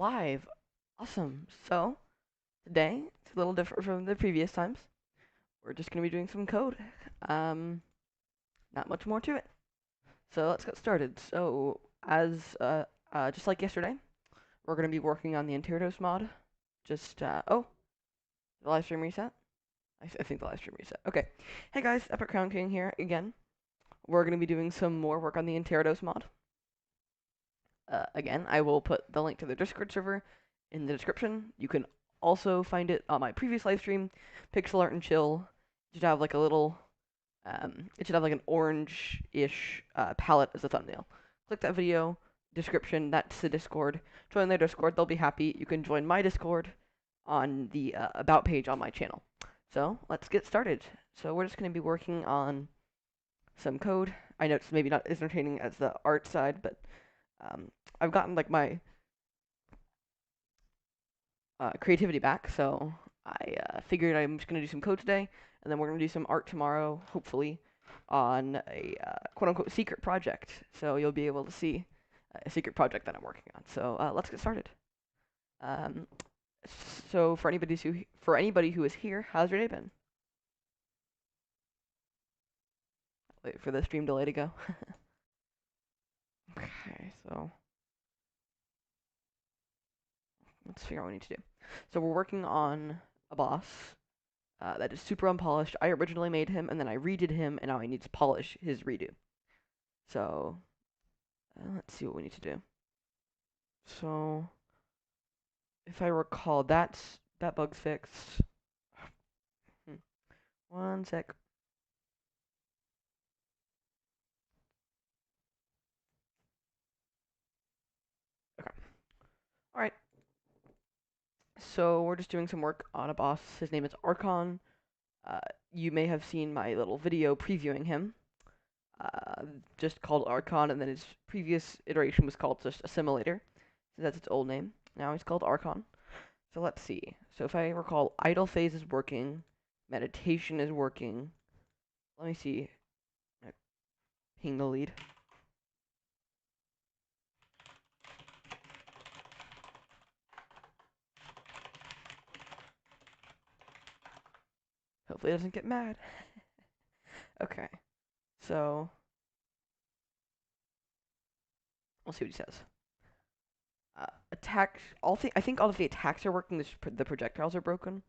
live. Awesome. So, today, it's a little different from the previous times. We're just going to be doing some code. Um, Not much more to it. So, let's get started. So, just like yesterday, we're going to be working on the Interidos mod. The live stream reset? I think the live stream reset. Okay. Hey guys, Epic Crown King here again. We're going to be doing some more work on the Interidos mod. Again, I will put the link to the Discord server in the description. You can also find it on my previous live stream, Pixel Art and Chill. It should have like a little, it should have like an orange-ish palette as a thumbnail. Click that video, description, that's the Discord. Join their Discord, they'll be happy. You can join my Discord on the About page on my channel. So, let's get started. So, we're just going to be working on some code. I know it's maybe not as entertaining as the art side, but I've gotten like my creativity back, so I figured I'm just gonna do some code today, and then we're gonna do some art tomorrow, hopefully, on a quote-unquote secret project. So you'll be able to see a secret project that I'm working on. So let's get started. Um, so for anybody who is here, how's your day been? Wait for the stream delay to go. Okay, so let's figure out what we need to do. So we're working on a boss that is super unpolished. I originally made him, and then I redid him, and now I need to polish his redo. So let's see what we need to do. So if I recall, that bug's fixed. Hmm. One sec. Okay. All right. So we're just doing some work on a boss. His name is Archon. Uh, you may have seen my little video previewing him. Just called Archon, and then his previous iteration was called just Assimilator. So that's its old name. Now he's called Archon. So let's see. So if I recall, idle phase is working, meditation is working. Let me see. Ping the lead. Hopefully it doesn't get mad. Okay. So we'll see what he says. Attacks. I think all of the attacks are working. The projectiles are broken.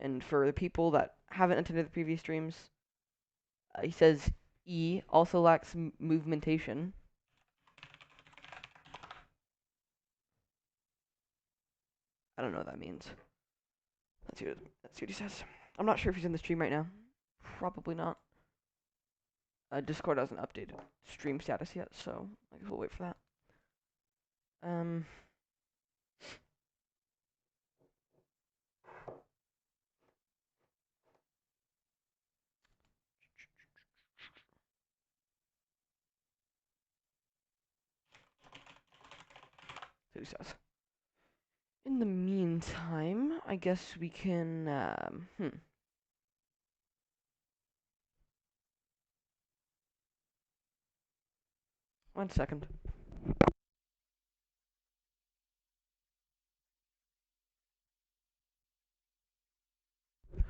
And for the people that haven't attended the previous streams, he says E also lacks movementation. I don't know what that means. Let's see what he says. I'm not sure if he's in the stream right now. Probably not. Discord hasn't updated stream status yet, so I guess we'll wait for that. Um. So he says. In the meantime, I guess we can. One second.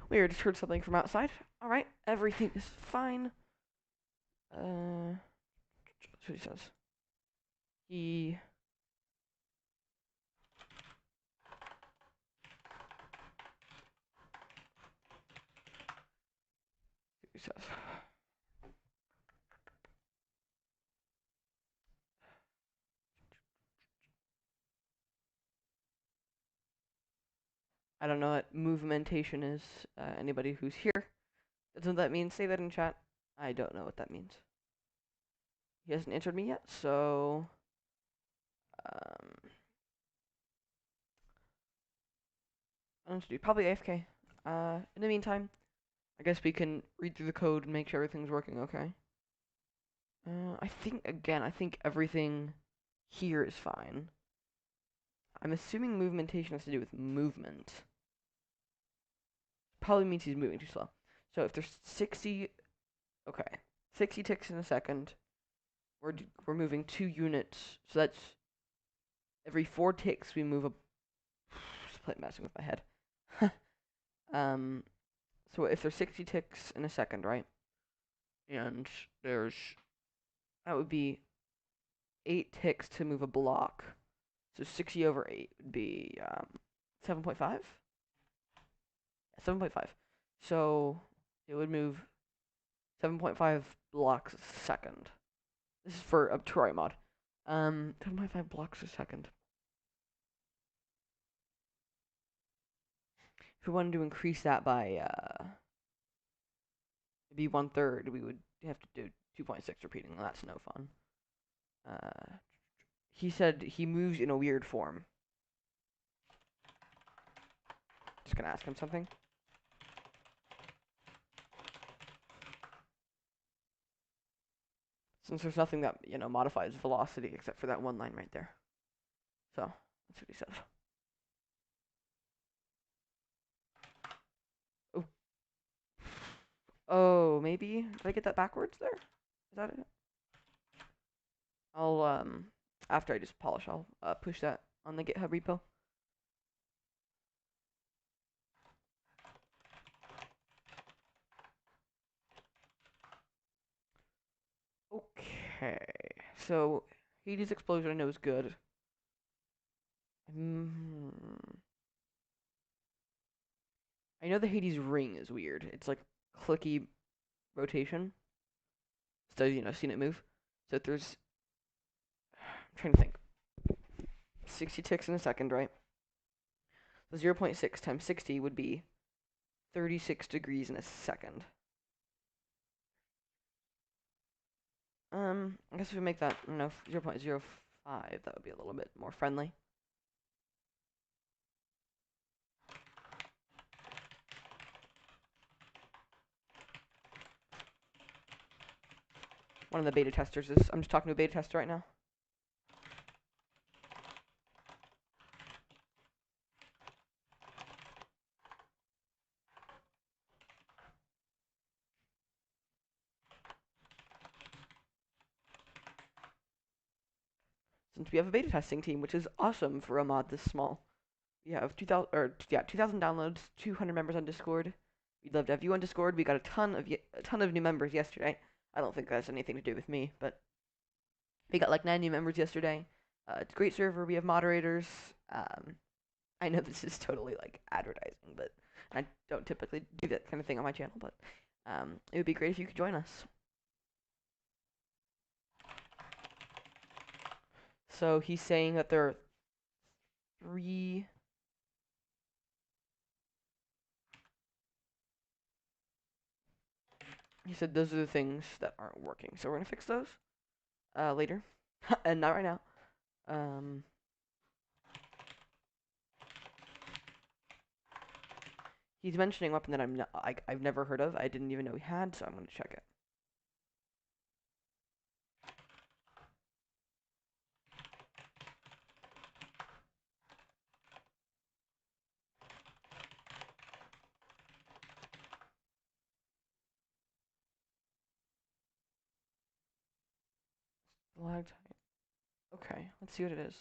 We just heard something from outside. All right, everything is fine. That's what he says. He. He says. I don't know what movementation is. Anybody who's here, doesn't that mean say that in chat? I don't know what that means. He hasn't answered me yet, so I don't know what to do. Probably AFK. In the meantime, I guess we can read through the code and make sure everything's working okay. I think everything here is fine. I'm assuming movementation has to do with movement. Probably means he's moving too slow. So if there's 60, okay, 60 ticks in a second, we're moving 2 units. So that's every 4 ticks we move a. Just messing with my head. um, so if there's 60 ticks in a second, right? And there's that would be 8 ticks to move a block. So 60 over 8 would be 7.5. 7.5. So it would move 7.5 blocks a second. This is for a Terraria mod. 7.5 blocks a second. If we wanted to increase that by maybe 1/3, we would have to do 2.6 repeating. And that's no fun. He said he moves in a weird form. Just gonna ask him something. Since there's nothing that modifies velocity except for that one line right there. So that's what he said. Oh, oh, maybe did I get that backwards there? Is that it? I'll after I just polish, I'll push that on the GitHub repo. Okay, so Hades explosion I know is good. I know the Hades ring is weird. It's like clicky rotation. So seen it move. So if there's, I'm trying to think. 60 ticks in a second, right? So 0.6 times 60 would be 36 degrees in a second. I guess if we make that, 0.05, that would be a little bit more friendly. One of the beta testers is, I'm just talking to a beta tester right now. Since we have a beta testing team, which is awesome for a mod this small. We have 2,000 downloads, 200 members on Discord. We'd love to have you on Discord. We got a ton of new members yesterday. I don't think that has anything to do with me, but we got like 9 new members yesterday. It's a great server. We have moderators. I know this is totally like advertising, but I don't typically do that kind of thing on my channel. But it would be great if you could join us. So he's saying that there are 3. He said those are the things that aren't working. So we're gonna fix those later, and not right now. He's mentioning a weapon that I've never heard of. I didn't even know he had, so I'm gonna check it. Lag time. Okay, let's see what it is.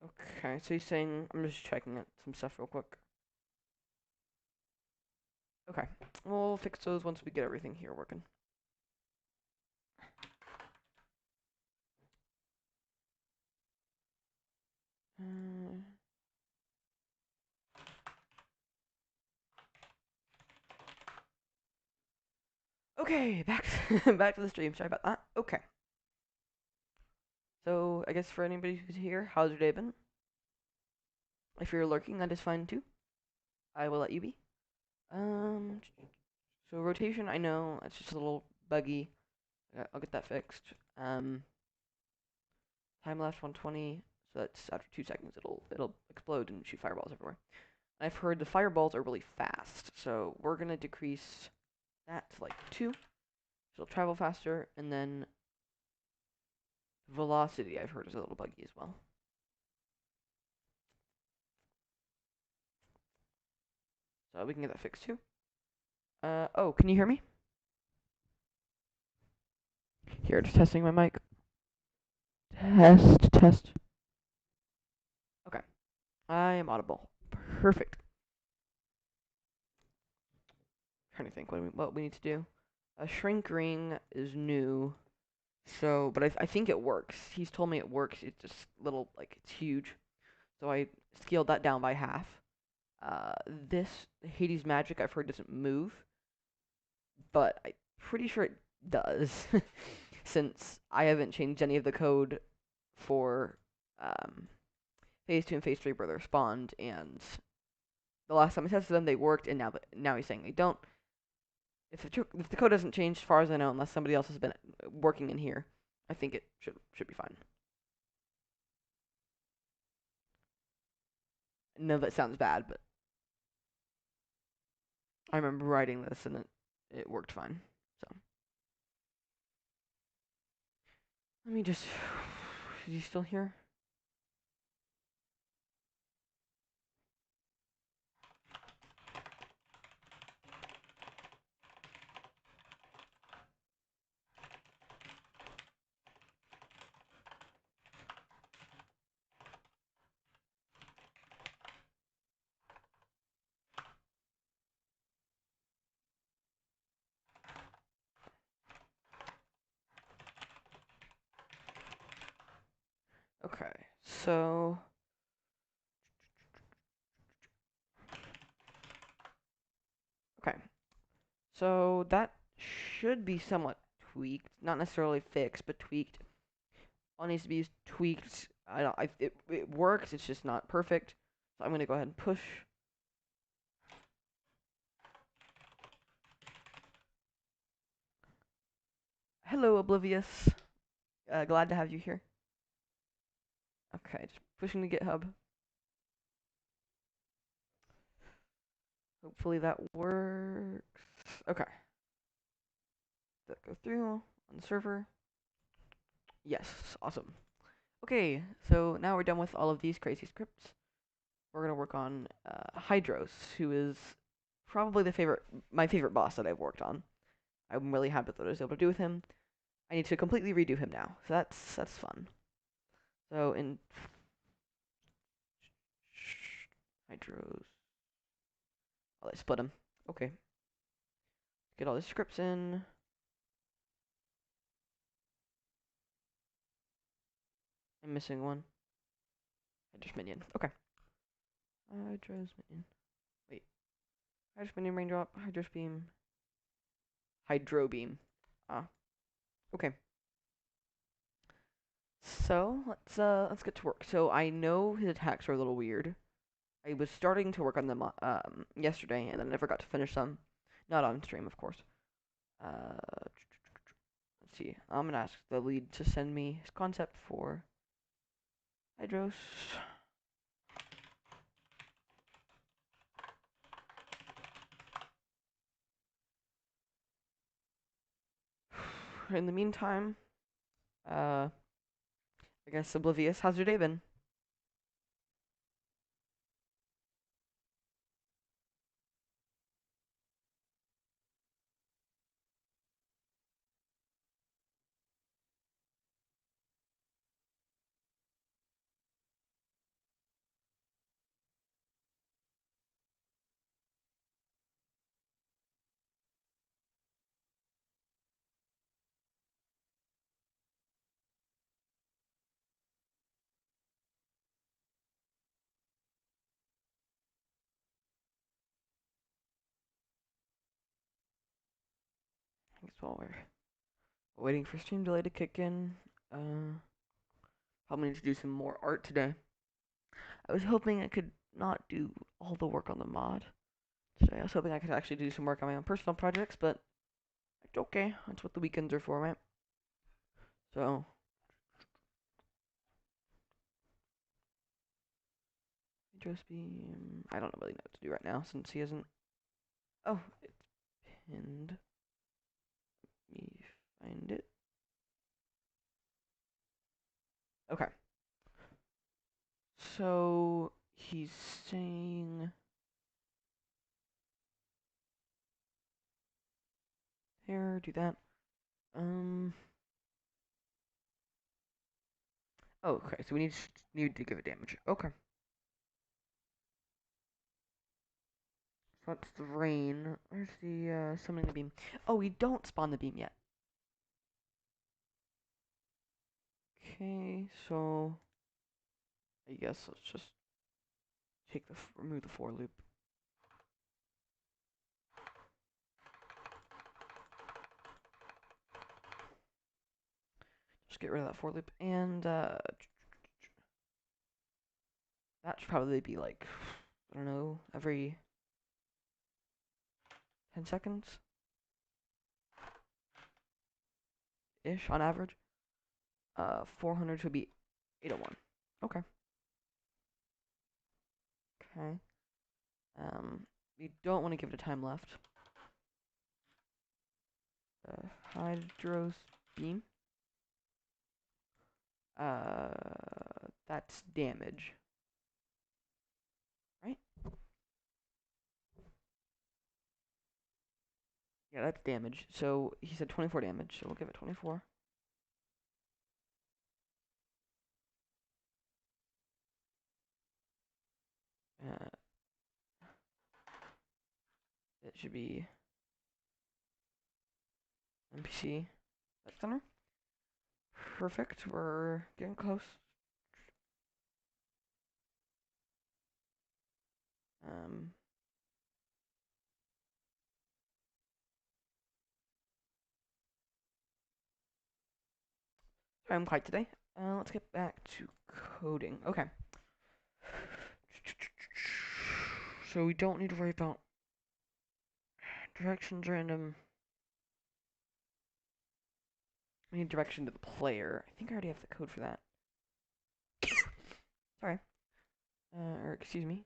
Okay, so he's saying, I'm just checking it, some stuff real quick. Okay, we'll fix those once we get everything here working. Okay, back back to the stream. Sorry about that. Okay. So I guess for anybody who's here, how's your day been? If you're lurking, that is fine too. I will let you be. So rotation, I know it's just a little buggy. I'll get that fixed. Time lapse 120. So that's after 2 seconds, it'll explode and shoot fireballs everywhere. I've heard the fireballs are really fast, so we're gonna decrease that to like 2. So it'll travel faster, and then velocity I've heard is a little buggy as well. So we can get that fixed too. Oh, can you hear me? Here, just testing my mic. Test, test. Okay, I am audible. Perfect. Trying to think what we need to do. A shrink ring is new, so but I think it works. He's told me it works. It's just little like it's huge, so I scaled that down by half. This Hades magic I've heard doesn't move, but I'm pretty sure it does, since I haven't changed any of the code for um, Phase 2 and Phase 3 where they're spawned, and the last time I tested them, they worked, and now he's saying they don't. If the code doesn't change, as far as I know, unless somebody else has been working in here, I think it should be fine. No, that sounds bad, but I remember writing this and it worked fine. So let me just. Is he still here? Okay, so okay, so that should be somewhat tweaked, not necessarily fixed, but tweaked. All needs to be tweaked. I don't. It works. It's just not perfect. So I'm gonna go ahead and push. Hello, Oblivious. Glad to have you here. Okay, just pushing to GitHub. Hopefully that works. Okay, that go through on the server. Yes, awesome. Okay, so now we're done with all of these crazy scripts. We're gonna work on Hydros, who is probably my favorite boss that I've worked on. I'm really happy with what I was able to do with him. I need to completely redo him now, so that's fun. So in Hydros, oh, I split him. Okay, get all the scripts in. I'm missing one. Hydros minion. Okay. Hydros minion. Wait. Hydros minion raindrop. Hydros beam. Hydro beam. Ah. Okay. So let's get to work. So I know his attacks are a little weird. I was starting to work on them yesterday, and I never got to finish them. Not on stream, of course. Let's see. I'm gonna ask the lead to send me his concept for Hydros. In the meantime, I guess Oblivious, how's your day been? I guess while we're waiting for stream delay to kick in, probably need to do some more art today. I was hoping I could not do all the work on the mod today. I was hoping I could actually do some work on my own personal projects, but it's okay. That's what the weekends are for, right? So, just be. I don't really know what to do right now since he hasn't. Oh, it's pinned. Let me find it. Okay. So he's saying Here, do that. Um. Oh, okay. So we need to give it damage. Okay. So that's the rain. Where's the summoning the beam? Oh, we don't spawn the beam yet. Okay, so I guess let's just remove the for loop. Just get rid of that for loop, and that should probably be like, I don't know, every 10 seconds ish on average. 400 would be 801. Okay. Okay. We don't want to give it a time left. Hydros beam. Uh, that's damage, right? Yeah, that's damage. So he said 24 damage, so we'll give it 24. Uh, it should be NPC. That's center. Perfect. We're getting close. Um, I'm quiet today. Let's get back to coding. Okay. So we don't need to worry about directions random. We need direction to the player. I think I already have the code for that. Sorry. Or excuse me.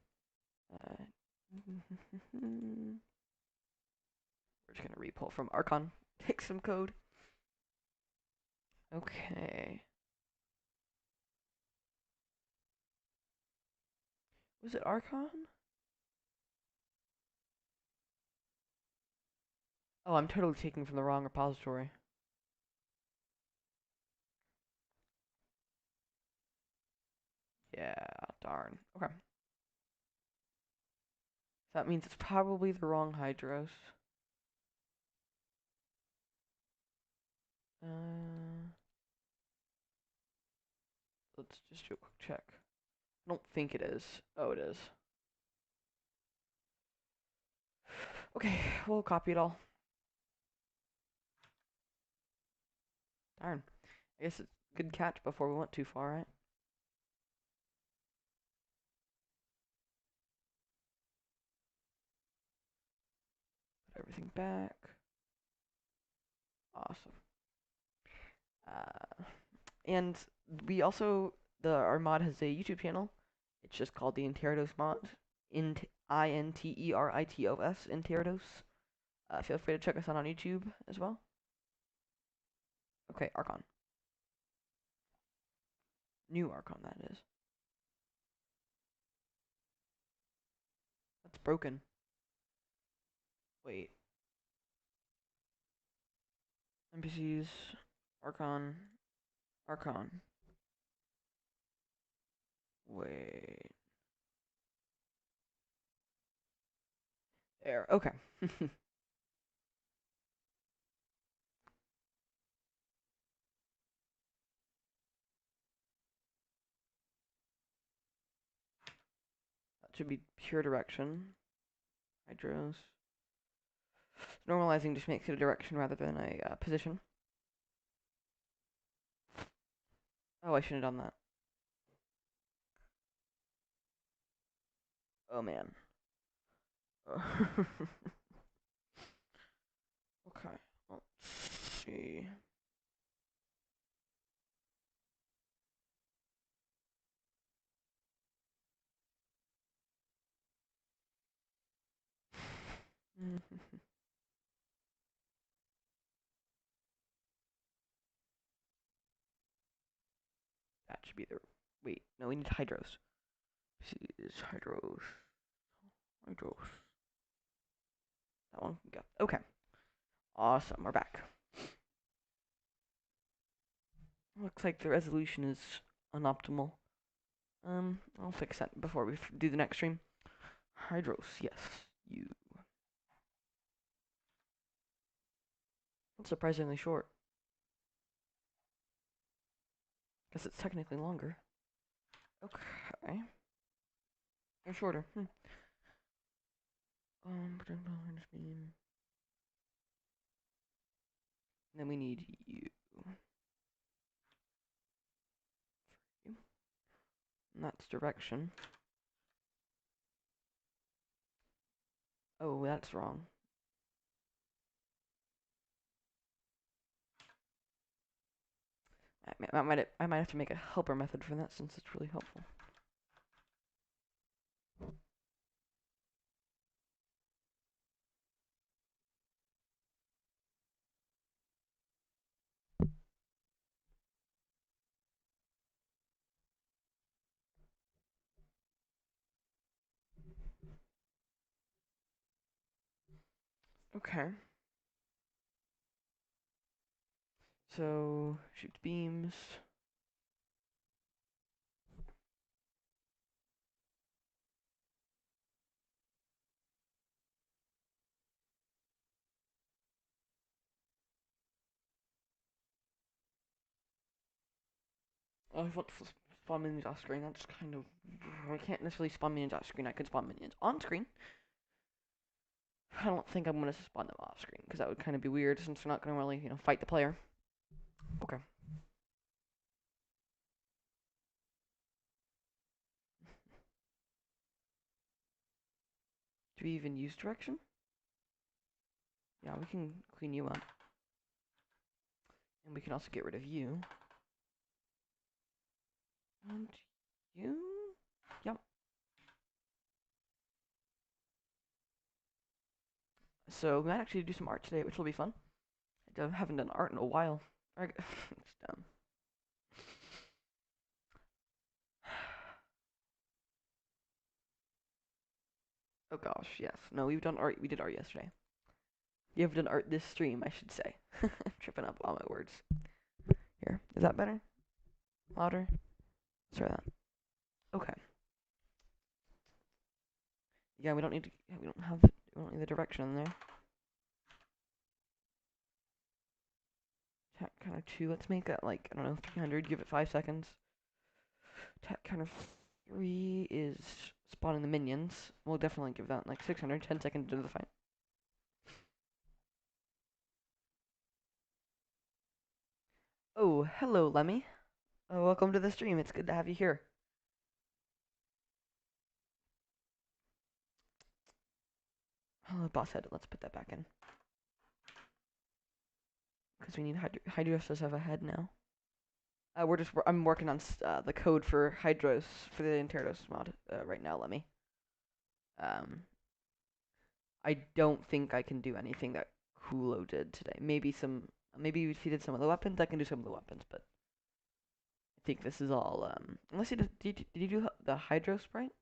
We're just gonna repull from Archon. Take some code. Okay. Was it Archon? Oh, I'm totally taking from the wrong repository. Yeah, darn. Okay. So that means it's probably the wrong Hydros. Uh, let's just do a quick check. I don't think it is. Oh, it is. Okay, we'll copy it all. Darn. I guess it's a good catch before we went too far, right? Put everything back. Awesome. And we also, our mod has a YouTube channel. It's just called the Interitos mod. Interitos, Interitos. Feel free to check us out on YouTube as well. Okay, Archon. New Archon, that is. That's broken. Wait. NPCs. Archon. Archon. Wait. There. Okay. That should be pure direction. Hydros. Normalizing just makes it a direction rather than a position. Oh, I shouldn't have done that. Oh, man. Okay. Let's see. That should be the. Wait, no, we need Hydros. Is Hydros. Hydros. That one can go. Okay. Awesome, we're back. Looks like the resolution is unoptimal. I'll fix that before we do the next stream. Hydros, yes, you. That's surprisingly short. Guess it's technically longer. Okay. Or shorter. And then we need you. And that's direction. Oh, that's wrong. I might have to make a helper method for that since it's really helpful. Okay. So, shoot beams. I want to spawn minions off screen. That's kind of. I can't necessarily spawn minions off screen. I can spawn minions on screen. I don't think I'm going to spawn them off screen because that would kind of be weird since they're not going to really, fight the player. Okay. Do we even use direction? Yeah, we can clean you up. And we can also get rid of you. And you? Yep. So we might actually do some art today, which will be fun. I haven't done art in a while. It's dumb. Oh gosh, yes. No, we've done art. We did art yesterday. You have done art this stream, I should say. I'm tripping up all my words. Here, is that better? Louder? Let's try that. Okay. Yeah, we don't need to. Yeah, we don't need the direction in there. Attack counter 2. Let's make that like, I don't know, 300. Give it 5 seconds. Attack counter 3 is spawning the minions. We'll definitely give that like 600. 10 seconds into the fight. Oh, hello, Lemmy. Welcome to the stream. It's good to have you here. Oh, boss head. Let's put that back in. Because we need Hydros does have a head now. I'm working on the code for Hydros for the Interdos mod right now, Lemmy. I don't think I can do anything that Kulo did today. Maybe if he did some of the weapons, I can do some of the weapons, but I think this is all, unless did he do the Hydro sprite?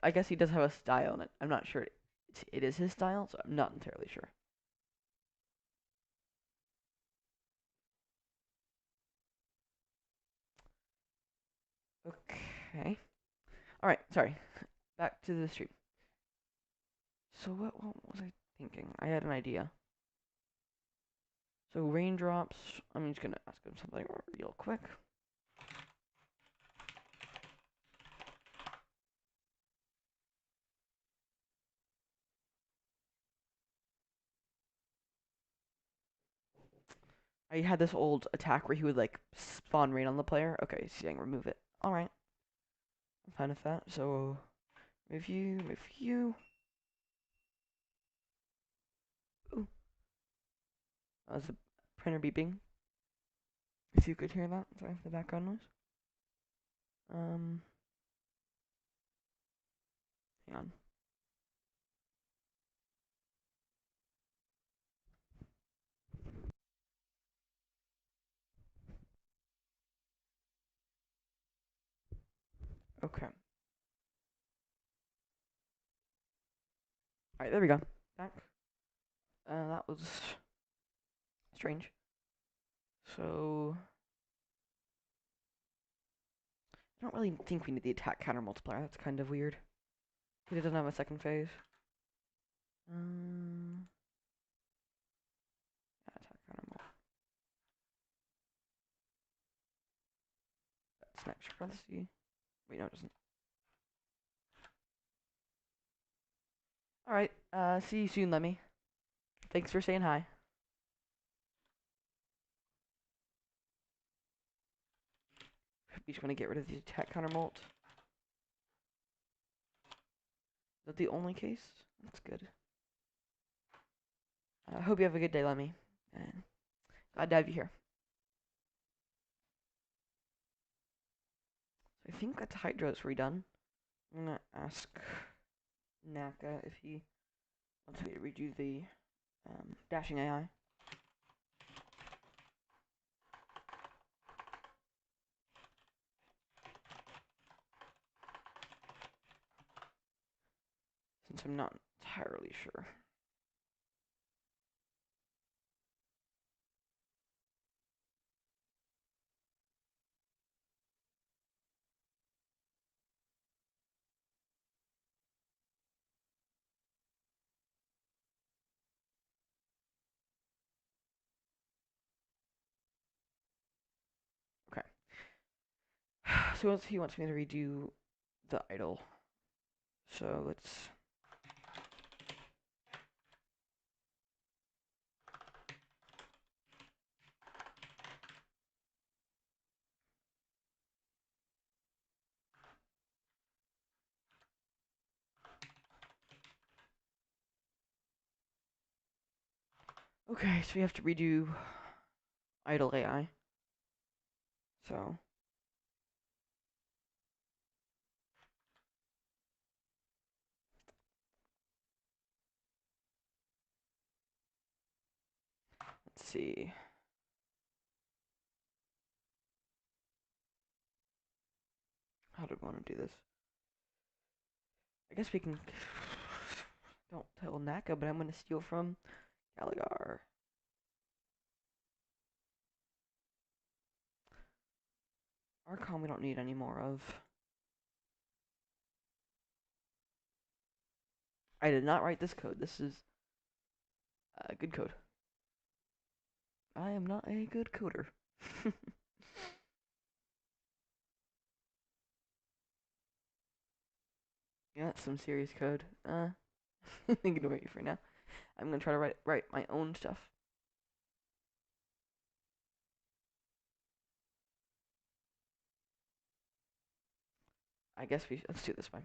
I guess he does have a style in it. I'm not sure it is his style, so I'm not entirely sure. Okay. Alright, sorry. Back to the stream. So what was I thinking? I had an idea. So raindrops, I'm just gonna ask him something real quick. I had this old attack where he would like spawn rain on the player. Okay, he's saying remove it. Alright. I'm fine with that. So review. Ooh. That was the printer beeping. If you could hear that. Sorry for the background noise. Hang on. Okay. Alright, there we go. Back. That was strange. So I don't really think we need the attack counter multiplier. That's kind of weird. Because it doesn't have a second phase. Yeah, attack counter multiplier. That's an extra parenthesis. Wait, no, it doesn't. Alright, see you soon, Lemmy. Thanks for saying hi. We just want to get rid of the attack counter mult. Is that the only case? That's good. I hope you have a good day, Lemmy. And glad to have you here. So I think that's Hydro's redone. I'm gonna ask Naka if he wants me to redo the dashing AI. Since I'm not entirely sure. Okay. So he wants me to redo the idle. So let's. Okay, so we have to redo idle AI. So let's see. How do we want to do this? I guess we can. Don't tell Naka, but I'm gonna steal from Gallagher. Archon we don't need any more of. I did not write this code. This is good code. I am not a good coder. Yeah, that's some serious code. Ignore you for now. I'm gonna try to write my own stuff. I guess let's do this one.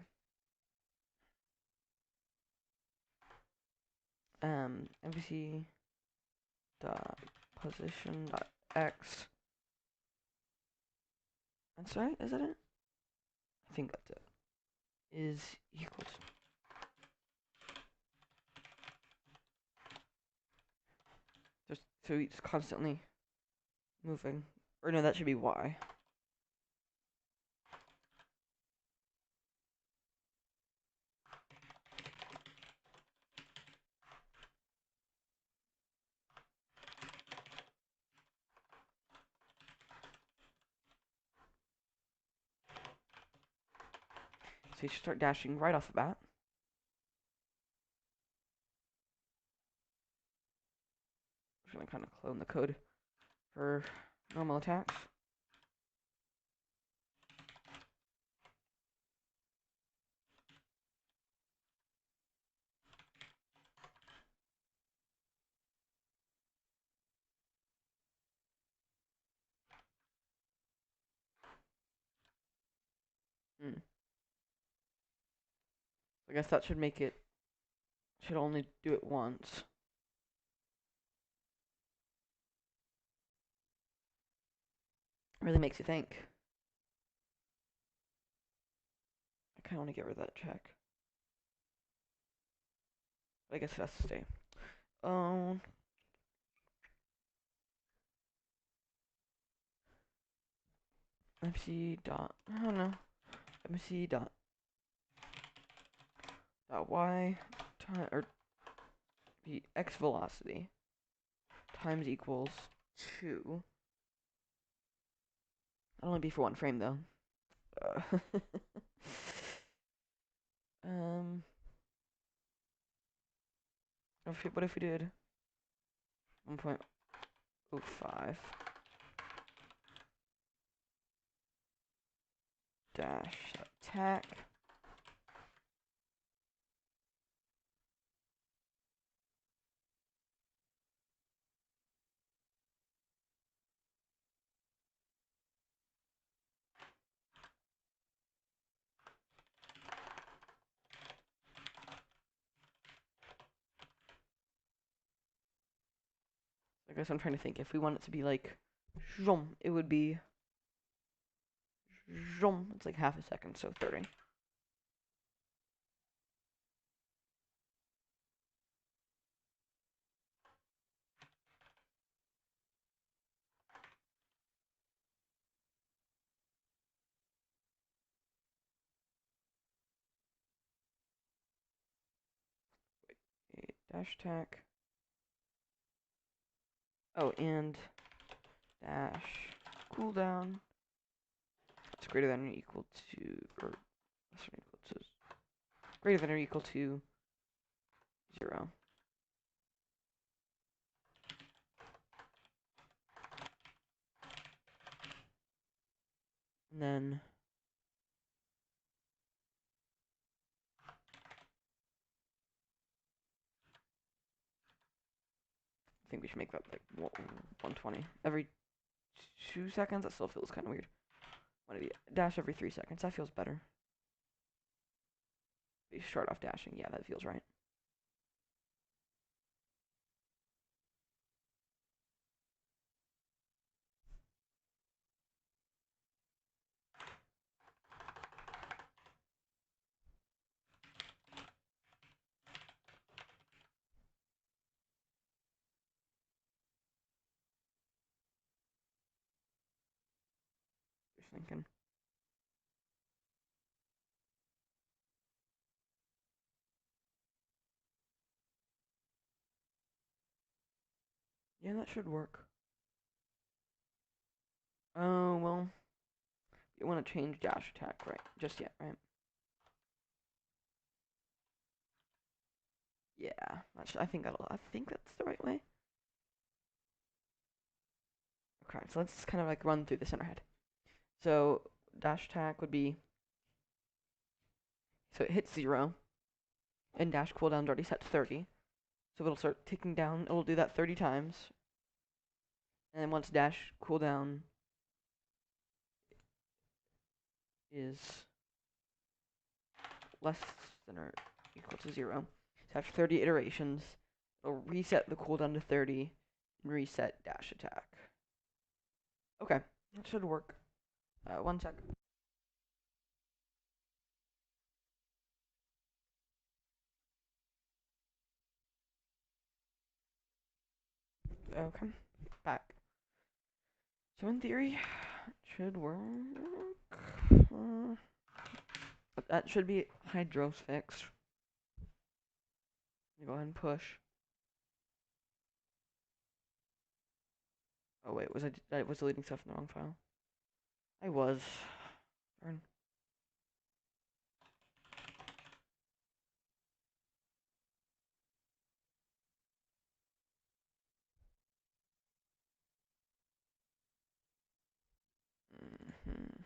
MVC dot position dot x. That's right, isn't it? I think that's it. Is equals. So it's constantly moving. Or no, that should be y. So you should start dashing right off the bat. I'm just gonna kind of clone the code for normal attacks. I guess that should make it, should only do it once. Really makes you think. I kind of want to get rid of that check. But I guess it has to stay. MC dot, I don't know. MC dot y time, or be x velocity times equals 2. That'll only be for one frame though. um, what if we did 1.05 dash attack I guess I'm trying to think. If we want it to be like zoom, it would be zoom. It's like half a second, so 30. Dash attack. Oh, and dash cooldown. It's greater than or equal to, or less than or equal to, greater than or equal to 0. And then I think we should make that like 120 every 2 seconds. That still feels kind of weird. Want to be dash every 3 seconds? That feels better. We start off dashing. Yeah, that feels right. Just thinking. Yeah, that should work. Oh, well, you want to change dash attack, right? Just yet, right? Yeah, I think that's the right way. Okay, so let's kind of like run through this in our head. So dash attack would be, so it hits 0, and dash cooldown's already set to 30. So it'll start ticking down. It'll do that 30 times, and then once dash cooldown is less than or equal to 0, so after 30 iterations, it'll reset the cooldown to 30 and reset dash attack. Okay, that should work. 1 sec. Okay, back. So in theory, it should work. That should be Hydros fixed. Go ahead and push. Oh wait, I was deleting stuff in the wrong file? I was. Darn. Mhm.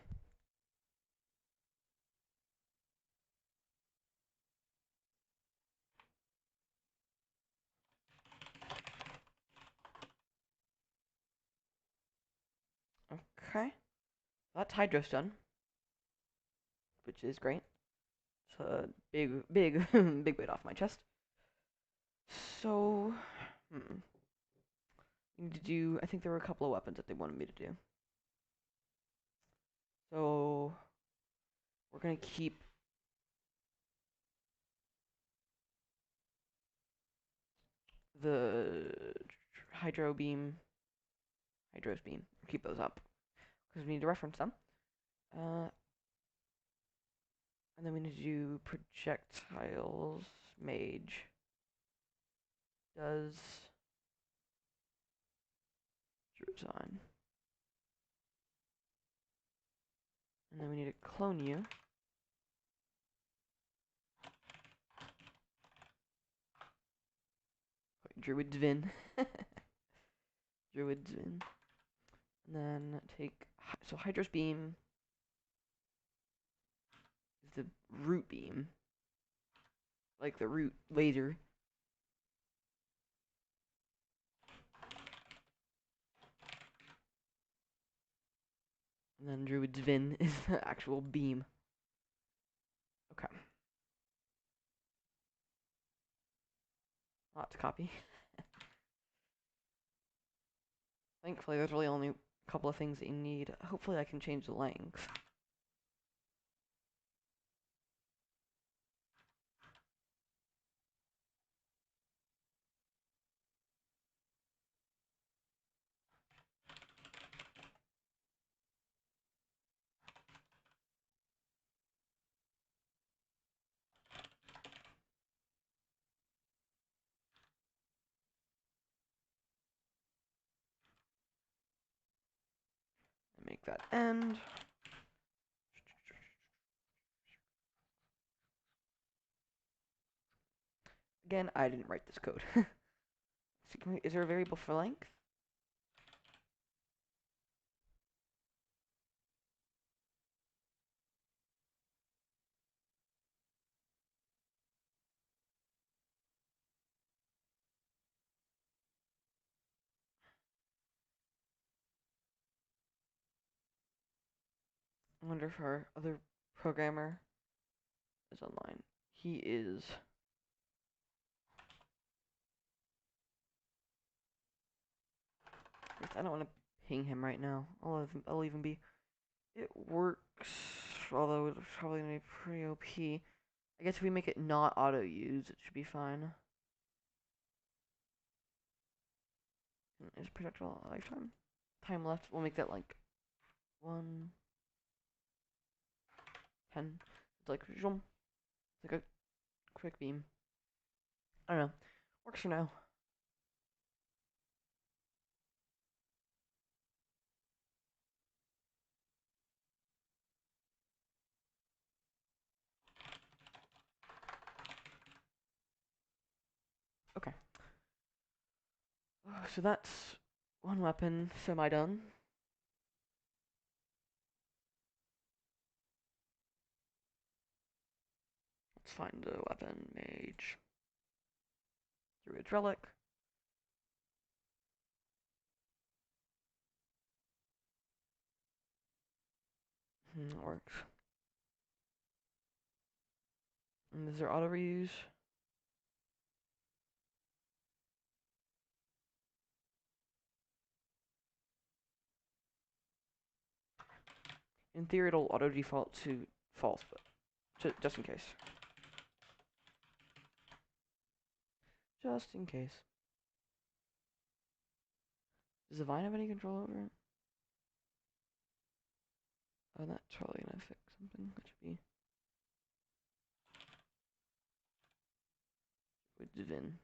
Okay, that's Hydros done, which is great. It's a big big weight off my chest. So, need to do. I think there were a couple of weapons that they wanted me to do. So we're gonna keep the Hydros beam. Keep those up because we need to reference them. And then we need to do projectiles, mage. does design. And then we need to clone you. Druid Dvin. Druid Dvin. And then take, so Hydra's Beam is the root beam. Like the root laser. And then Druid Dvin is the actual beam. Okay. Lot to copy. Thankfully, there's really only a couple of things that you need. Hopefully I can change the length. Make that end. Again, I didn't write this code. Is there a variable for length? I wonder if our other programmer is online. He is. I don't want to ping him right now. I'll even be. It works, although it's probably gonna be pretty OP. I guess if we make it not auto use, it should be fine. Is projectile lifetime? Time left. We'll make that like 1, 10. It's like zoom. It's like a quick beam. I don't know. Works for now. Okay. So that's one weapon semi-done. Let's find the weapon. Mage. Druid's Relic. That works. And is there auto reuse? In theory, it'll auto default to false, but just in case. Just in case. Does the Vine have any control over it? Oh, that's probably gonna fix something. That should be with Divin.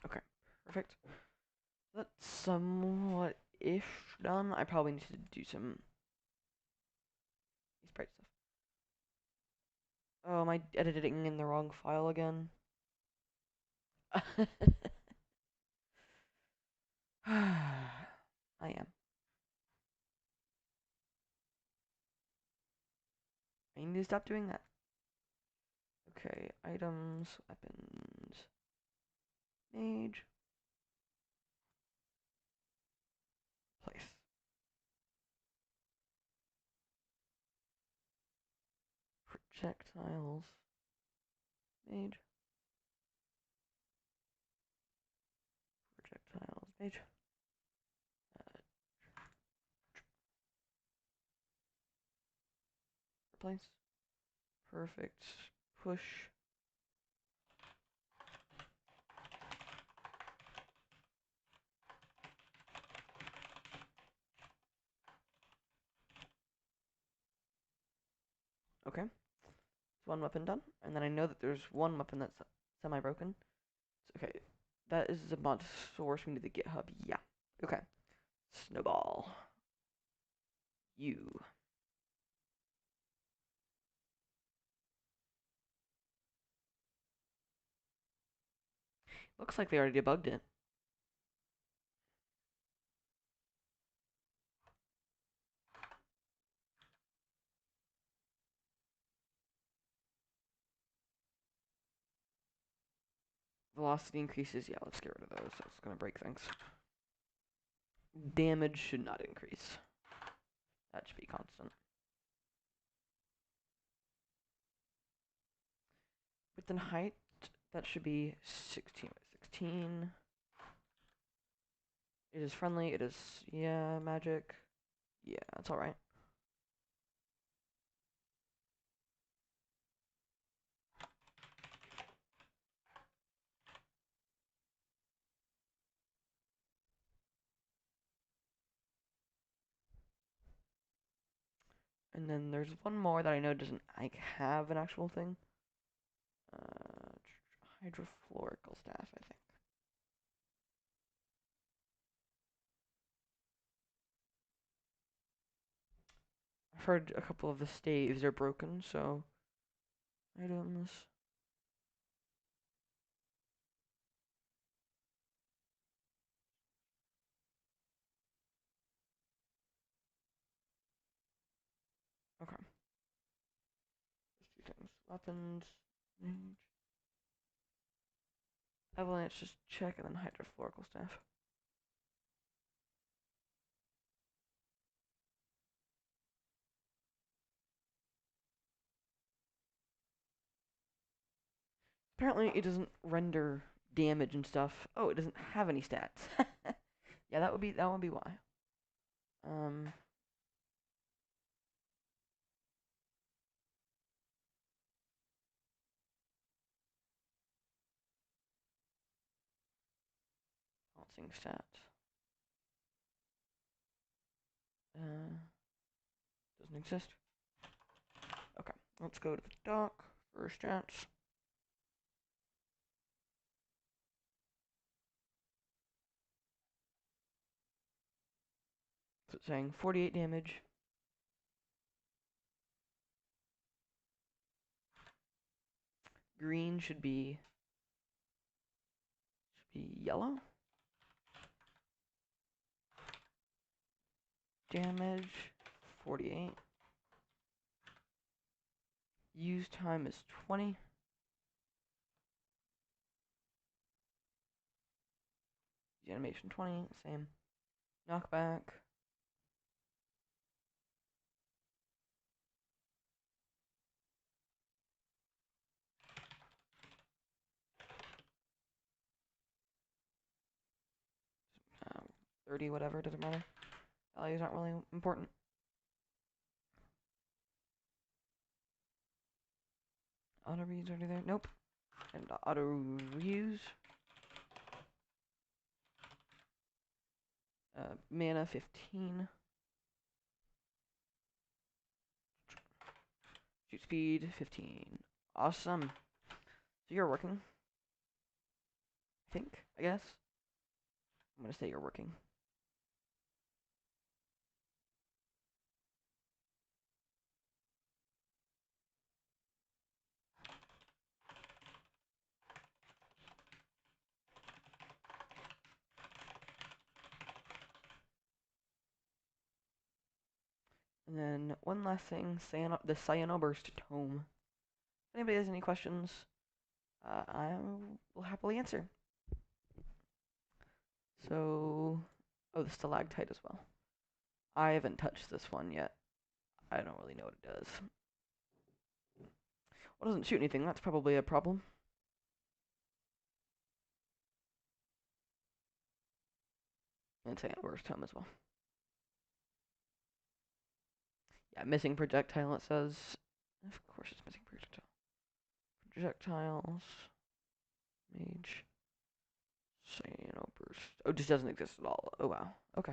Okay, perfect. That's somewhat-ish done. I probably need to do some sprite stuff. Oh, am I editing in the wrong file again? I am. I need to stop doing that. Okay, items, weapons, mage, place. Projectiles, mage, projectiles, mage. Replace. Perfect. Push. Okay. One weapon done. And then I know that there's one weapon that's semi-broken. Okay. That is a mod source. We need the GitHub. Yeah. Okay. Snowball. You. Looks like they already debugged it. Velocity increases. Yeah, let's get rid of those. That's going to break things. Damage should not increase. That should be constant. Width and height, that should be 16 by 16. It is friendly. It is, yeah, magic. Yeah, that's alright. And then there's one more that I know doesn't like have an actual thing. Hydrofluorical staff, I think. I've heard a couple of the staves are broken, so items. Okay. Just two things. Weapons. Mage. Avalanche, just check, and then hydrofluorical staff. Apparently, it doesn't render damage and stuff. Oh, it doesn't have any stats. Yeah, that would be why. Um, balancing stats. Doesn't exist. Okay, let's go to the dock for stats. So it's saying 48 damage. Green should be yellow. Damage 48. Use time is 20. The animation 20, same. Knockback. Um, 30, whatever, doesn't matter. Values aren't really important. Auto reuse already there? Nope. And auto reuse. Mana 15. Shoot speed 15. Awesome. So you're working. I guess. I'm gonna say you're working. And then one last thing, the Cyanoburst Tome. If anybody has any questions, I will happily answer. So, oh, the stalactite as well. I haven't touched this one yet. I don't really know what it does. Well, it doesn't shoot anything. That's probably a problem. And Cyanoburst Tome as well. Yeah, missing projectile, it says. Of course it's missing projectile. Projectiles. Mage. Cyanoburst. Oh, it just doesn't exist at all. Oh, wow. Okay.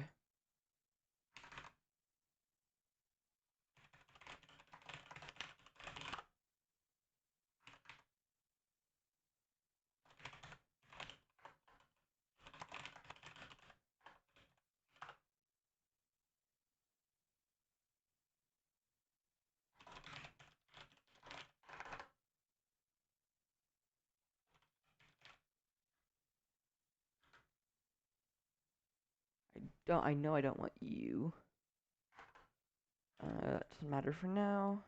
don't. I know I don't want you. That doesn't matter for now.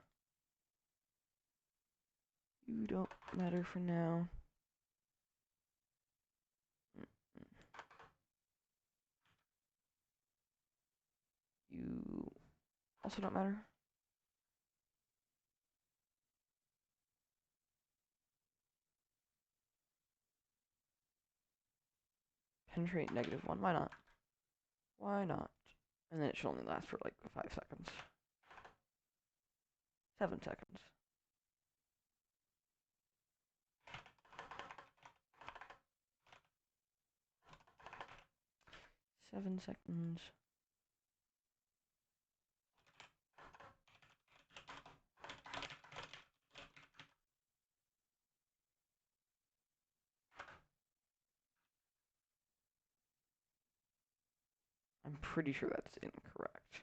You don't matter for now. You also don't matter. Penetrate -1. Why not? Why not? And then it should only last for like 5 seconds. 7 seconds. 7 seconds. I'm pretty sure that's incorrect.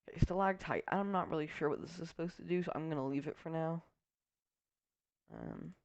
Okay, stalactite. I'm not really sure what this is supposed to do, so I'm gonna leave it for now. Um,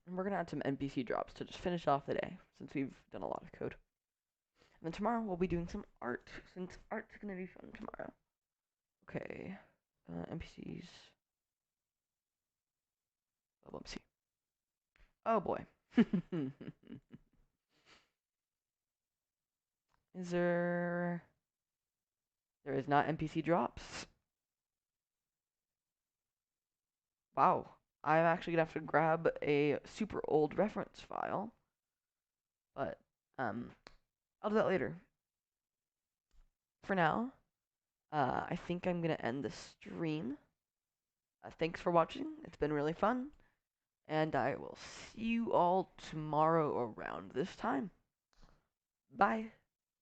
and we're gonna add some NPC drops to just finish off the day, since we've done a lot of code. And then tomorrow we'll be doing some art, since art's gonna be fun tomorrow. Okay, NPCs. Oh, let's see. Oh boy. Is there? There is not NPC drops. Wow. I'm actually gonna have to grab a super old reference file, but I'll do that later. For now, I think I'm gonna end the stream. Thanks for watching. It's been really fun, and I will see you all tomorrow around this time. Bye.